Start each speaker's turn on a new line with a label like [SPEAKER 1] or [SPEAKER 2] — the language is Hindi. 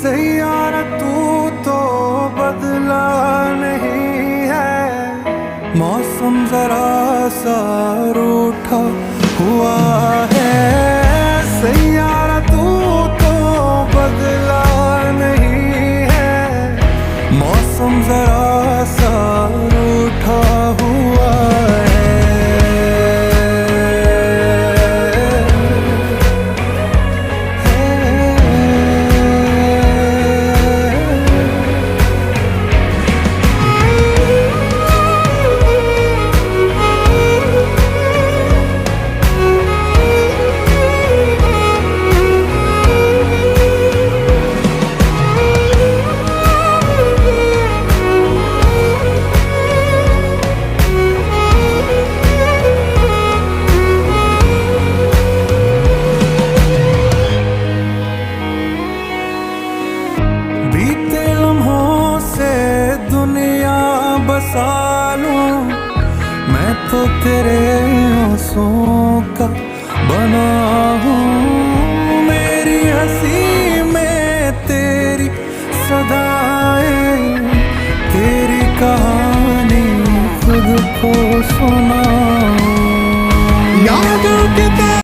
[SPEAKER 1] सैयारा तू तो बदला नहीं है, मौसम जरा सा रूठा हुआ है। सैयारा तू तो बदला नहीं है, मौसम जरा सा रूठा हुआ है। बीते लम्हों से दुनिया बसा लूं, मैं तो तेरे आंसुओं का बना हूँ। मेरी हंसी में तेरी सदाएं, तेरी कहानी खुद को सुना